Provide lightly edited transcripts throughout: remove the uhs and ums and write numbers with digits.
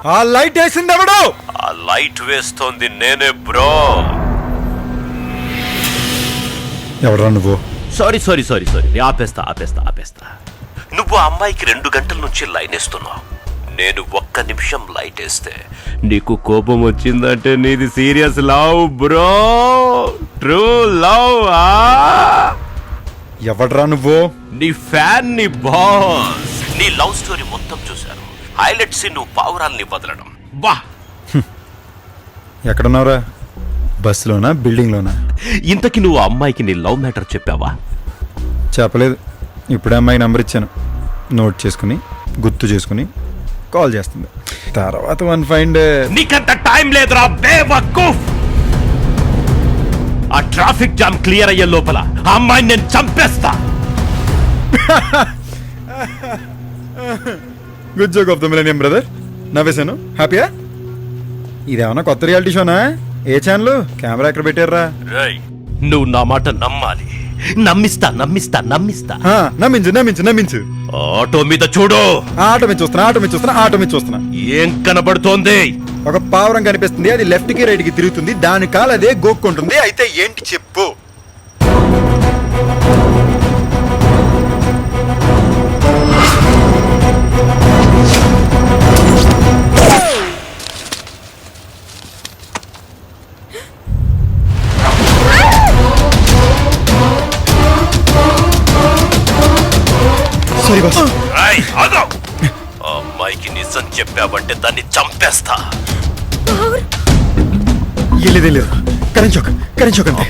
ఆ లైట్ వేసింది ఎవడు? ఆ లైట్ వేస్తోంది నేనే బ్రో. ఎవడరా నువ్వు? సారీ ఆపేస్తా. నువ్వు ఆ అమ్మాయికి 2 గంటల నుంచి లైన్ వేస్తున్నావు. నేను 1 నిమిషం లైట్ వేస్తే నీకు కోపం వచ్చిందంటే నీది serious love bro, true love. ఎవడరా నువ్వు? నీ ఫ్యాన్, నీ బాస్. నీ లవ్ స్టోరీ మొత్తం చూశాను. హైలైట్స్ నువ్వు పావురాల్ని వదలడం. బా, ఎక్కడున్నావురా? బస్సులోనా, బిల్డింగ్లోనా? ఇంతకి నువ్వు అమ్మాయికి నీ లవ్ మ్యాటర్ చెప్పావా? చెప్పలేదు. ఇప్పుడే అమ్మాయి నంబర్ ఇచ్చాను. నోట్ చేసుకుని గుర్తు చేసుకుని కాల్ చేస్తుంది. తర్వాత వన్ ఫైన్ డే. నీకంత టైం లేదురా బేవకూఫ్. ఆ ట్రాఫిక్ జామ్ క్లియర్ అయ్యే లోపల ఆ అమ్మాయిని నేను చంపేస్తా. Good joke of the millennium brother. నవ్వేశాను. హ్యాపీయా? ఇదేమన్నా కొత్త రియాలిటీ షోనా? ఏ ఛానల్? కెమెరా ఎక్కడ పెట్టారా? నువ్వు నా మాట నమ్మాలి. నమ్మిస్తా. నమ్మించు. ఆటో మీద చూడు. ఆటో మీద చూస్తున్నా. ఏం కనబడుతోంది? ఒక పావురం కనిపిస్తుంది. అది లెఫ్ట్ కి రైట్ కి తిరుగుతుంది. దాని కాలు అదే గోక్కుంటుంది. అయితే ఏంటి చెప్పు? అమ్మాయికి నిజం చెప్పావంటే దాన్ని చంపేస్తా.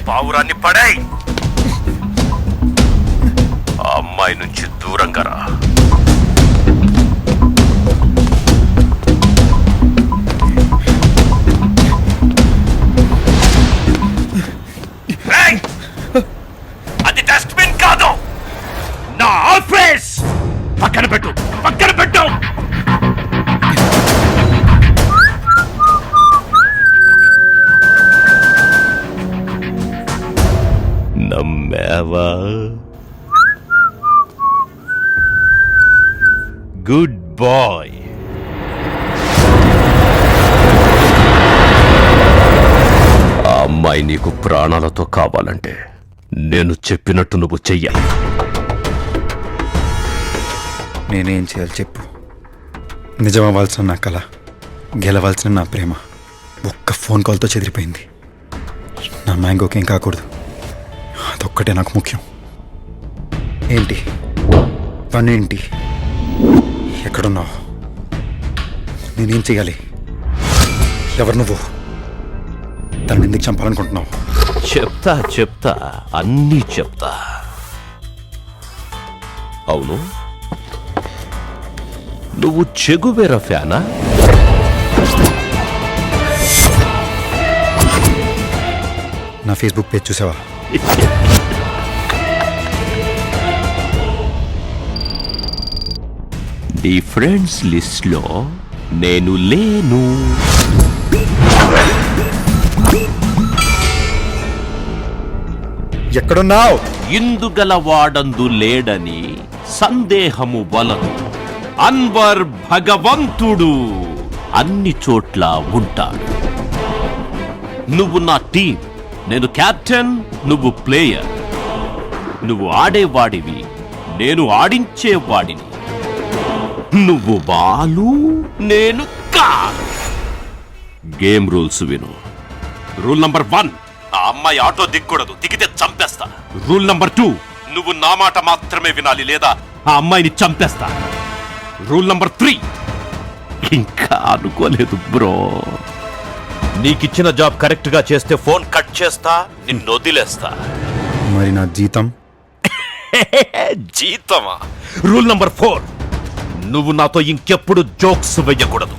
పావురాన్ని పడేయ్. ఆ అమ్మాయి నుంచి దూరంగా రా. అది డస్ట్బిన్ కాదు, నా ఆఫీస్. పక్కన పెట్టు. నమ్మావా? Good boy. ఆ అమ్మాయి నీకు ప్రాణాలతో కావాలంటే నేను చెప్పినట్టు నువ్వు చెయ్యాలి. నేనేం చేయాలి చెప్పు? నిజం అవ్వాల్సిన నా కళ, గెలవాల్సిన నా ప్రేమ ఒక్క ఫోన్ కాల్తో చెదిరిపోయింది. నా మ్యాంగోకి ఏం కాకూడదు, అదొక్కటే నాకు ముఖ్యం. ఏంటి పనేంటి? ఎక్కడున్నావు? నేనేం చేయాలి? ఎవరు నువ్వు? తనని ఎందుకు చంపాలనుకుంటున్నావు? చెప్తా అన్నీ చెప్తా. అవును, నువ్వు చెగువేరా ఫ్యానా? నా ఫేస్బుక్ పేజ్ చూసావా? నీ ఫ్రెండ్స్ లిస్ట్ లో నేను లేను. ఎక్కడున్నావు? ఇందుగల వాడందు లేడని సందేహము వలదు. అన్వర్ భగవంతుడు అన్ని చోట్ల ఉంటాడు. నువ్వు నా టీం, నేను కెప్టెన్, నువ్వు ప్లేయర్. నువ్వు ఆడేవాడివి, నేను ఆడించేవాడిని. నువ్వు బాలు, నేను కాదు. గేమ్ రూల్స్ విను. రూల్ నంబర్ 1, ఆ అమ్మాయి ఆటో దిక్కూడదు, దిగితే చంపేస్తా. రూల్ నంబర్ 2, నువ్వు నా మాట మాత్రమే వినాలి, లేదా ఆ అమ్మాయిని చంపేస్తా. రూల్ నంబర్ 3, ఇంకా అనుకోలేదు బ్రో. నీకిచ్చిన జాబ్ కరెక్ట్ గా చేస్తే ఫోన్ కట్ చేస్తా, నిన్ను వదిలేస్తా. మరి నా జీతం? జీతమా? రూల్ నంబర్ 4, నువ్వు నాతో ఇంకెప్పుడు జోక్స్ వెయ్యకూడదు.